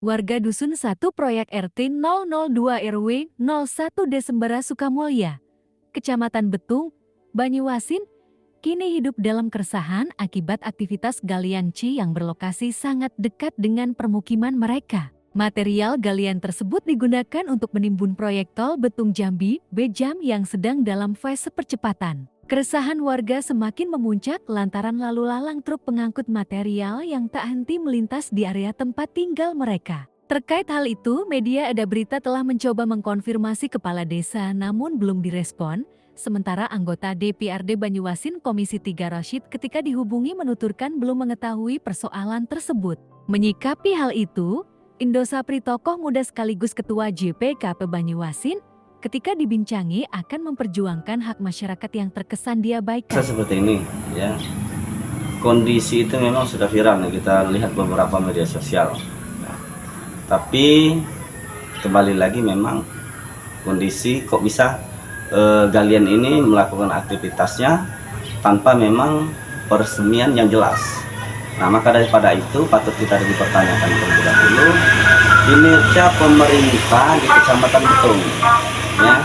Warga Dusun 1 Proyek RT 002 RW 01 Desembara Sukamulya, Kecamatan Betung, Banyuasin, kini hidup dalam keresahan akibat aktivitas galian C yang berlokasi sangat dekat dengan permukiman mereka. Material galian tersebut digunakan untuk menimbun proyek tol Betung Jambi Bejam yang sedang dalam fase percepatan. Keresahan warga semakin memuncak lantaran lalu lalang truk pengangkut material yang tak henti melintas di area tempat tinggal mereka. Terkait hal itu, media Ada Berita telah mencoba mengkonfirmasi kepala desa namun belum direspon. Sementara anggota DPRD Banyuasin Komisi 3 Rashid ketika dihubungi menuturkan belum mengetahui persoalan tersebut. Menyikapi hal itu, Indosapri tokoh muda sekaligus Ketua JPKP Banyuasin ketika dibincangi akan memperjuangkan hak masyarakat yang terkesan diabaikan. Seperti ini ya, kondisi itu memang sudah viral nih, kita lihat beberapa media sosial. Nah, tapi kembali lagi memang kondisi kok bisa galian ini melakukan aktivitasnya tanpa memang peresmian yang jelas. Nah, maka daripada itu patut kita dipertanyakan terlebih dahulu kinerja pemerintah di Kecamatan Betung. Ya,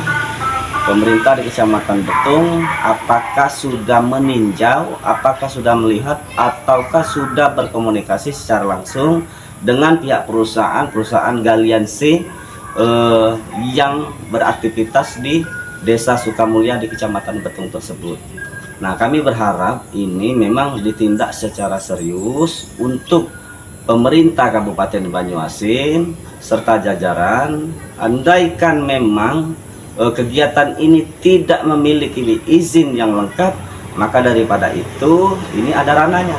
pemerintah di Kecamatan Betung apakah sudah meninjau, apakah sudah melihat, ataukah sudah berkomunikasi secara langsung dengan pihak perusahaan galian C yang beraktivitas di Desa Sukamulya di Kecamatan Betung tersebut. Nah, kami berharap ini memang ditindak secara serius untuk pemerintah Kabupaten Banyuasin serta jajaran. Andaikan memang kegiatan ini tidak memiliki izin yang lengkap, maka daripada itu ini ada ranahnya.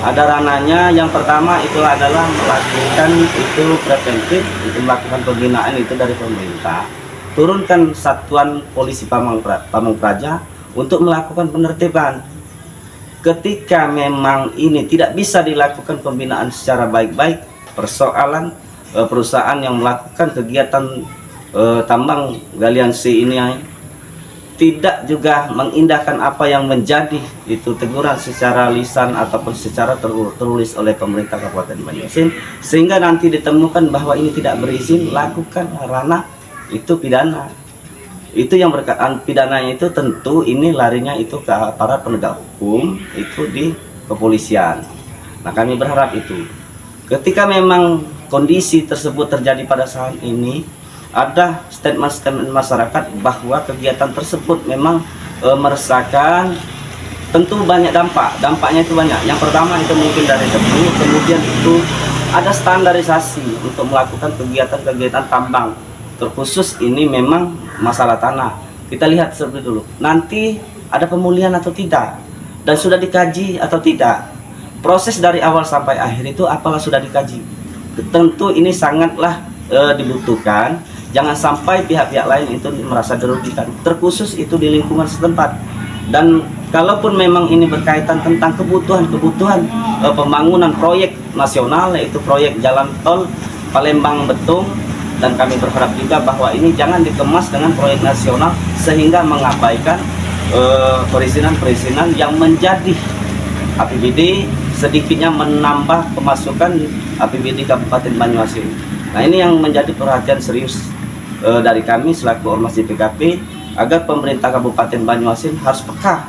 Ada ranahnya. Yang pertama itu adalah melakukan itu preventif, itu melakukan pembinaan itu dari pemerintah. Turunkan satuan polisi Pamong Praja untuk melakukan penertiban. Ketika memang ini tidak bisa dilakukan pembinaan secara baik-baik, persoalan perusahaan yang melakukan kegiatan tambang galian C ini tidak juga mengindahkan apa yang menjadi itu teguran secara lisan ataupun secara tertulis oleh pemerintah Kabupaten Banyuasin, sehingga nanti ditemukan bahwa ini tidak berizin, lakukan ranah itu pidana. Itu yang berkaitan pidananya itu tentu ini larinya itu ke aparat penegak hukum, itu di kepolisian. Nah, kami berharap itu ketika memang kondisi tersebut terjadi pada saat ini, ada statement masyarakat bahwa kegiatan tersebut memang meresahkan. Tentu banyak dampaknya itu banyak. Yang pertama itu mungkin dari debu, kemudian itu ada standarisasi untuk melakukan kegiatan tambang. Terkhusus ini memang masalah tanah. Kita lihat seperti dulu. Nanti ada pemulihan atau tidak, dan sudah dikaji atau tidak. Proses dari awal sampai akhir itu apakah sudah dikaji? Tentu ini sangatlah dibutuhkan. Jangan sampai pihak-pihak lain itu merasa dirugikan, terkhusus itu di lingkungan setempat. Dan kalaupun memang ini berkaitan tentang kebutuhan pembangunan proyek nasional, yaitu proyek jalan tol Palembang Betung, dan kami berharap juga bahwa ini jangan dikemas dengan proyek nasional sehingga mengabaikan perizinan yang menjadi APBD, sedikitnya menambah pemasukan APBD Kabupaten Banyuasin. Nah, ini yang menjadi perhatian serius dari kami selaku Ormas JPKP, agar pemerintah Kabupaten Banyuasin harus peka,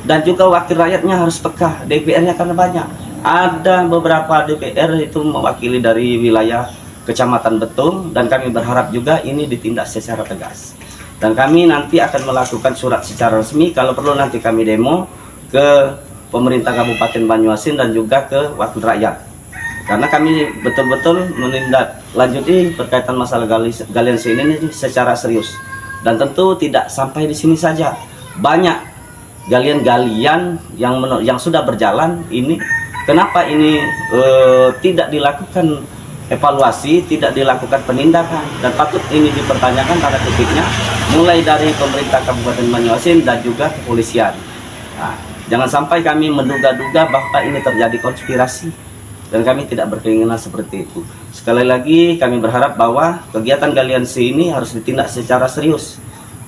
dan juga wakil rakyatnya harus peka. DPR-nya karena banyak, ada beberapa DPR itu mewakili dari wilayah Kecamatan Betung, dan kami berharap juga ini ditindak secara tegas. Dan kami nanti akan melakukan surat secara resmi, kalau perlu nanti kami demo ke pemerintah Kabupaten Banyuasin dan juga ke wakil rakyat. Karena kami betul-betul menindaklanjuti berkaitan masalah galian C ini secara serius. Dan tentu tidak sampai di sini saja. Banyak galian-galian yang sudah berjalan ini. Kenapa ini tidak dilakukan evaluasi, tidak dilakukan penindakan, dan patut ini dipertanyakan pada titiknya, mulai dari pemerintah Kabupaten Banyuasin dan juga kepolisian. Nah, jangan sampai kami menduga-duga bahwa ini terjadi konspirasi, dan kami tidak berkeinginan seperti itu. Sekali lagi kami berharap bahwa kegiatan galian C ini harus ditindak secara serius,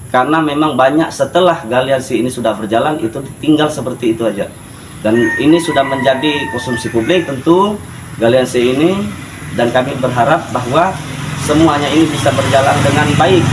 karena memang banyak setelah galian C ini sudah berjalan itu tinggal seperti itu aja, dan ini sudah menjadi konsumsi publik. Tentu galian C ini dan kami berharap bahwa semuanya ini bisa berjalan dengan baik.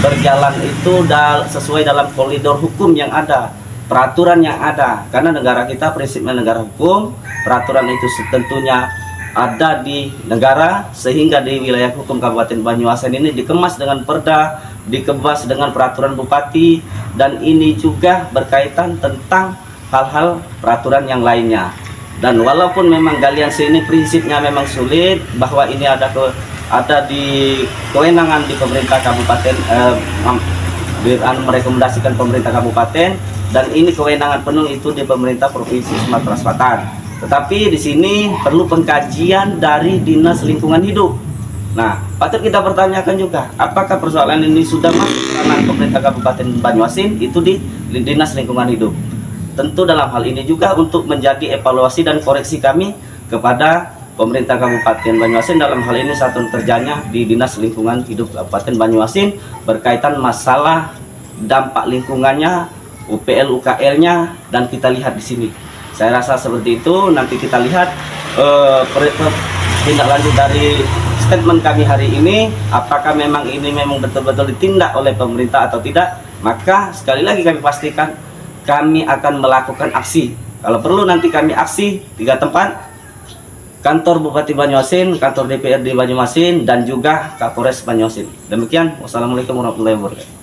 Berjalan itu sesuai dalam koridor hukum yang ada, peraturan yang ada. Karena negara kita prinsipnya negara hukum, peraturan itu tentunya ada di negara, sehingga di wilayah hukum Kabupaten Banyuasin ini dikemas dengan perda, dikemas dengan peraturan bupati, dan ini juga berkaitan tentang hal-hal peraturan yang lainnya. Dan walaupun memang galian ini prinsipnya memang sulit, bahwa ini ada di kewenangan di pemerintah kabupaten, merekomendasikan pemerintah kabupaten, dan ini kewenangan penuh itu di pemerintah provinsi Sumatera Selatan. Tetapi di sini perlu pengkajian dari Dinas Lingkungan Hidup. Nah, patut kita pertanyakan juga, apakah persoalan ini sudah masuk ke ranah pemerintah Kabupaten Banyuasin itu di Dinas Lingkungan Hidup. Tentu dalam hal ini juga untuk menjadi evaluasi dan koreksi kami kepada pemerintah Kabupaten Banyuasin dalam hal ini satuan kerjanya di Dinas Lingkungan Hidup Kabupaten Banyuasin berkaitan masalah dampak lingkungannya, UPL UKL-nya, dan kita lihat di sini. Saya rasa seperti itu. Nanti kita lihat tindak lanjut dari statement kami hari ini, apakah memang ini memang betul-betul ditindak oleh pemerintah atau tidak. Maka sekali lagi kami pastikan kami akan melakukan aksi. Kalau perlu nanti kami aksi 3 tempat: kantor Bupati Banyuasin, kantor DPRD Banyuasin, dan juga Kapolres Banyuasin. Demikian, wassalamualaikum warahmatullahi wabarakatuh.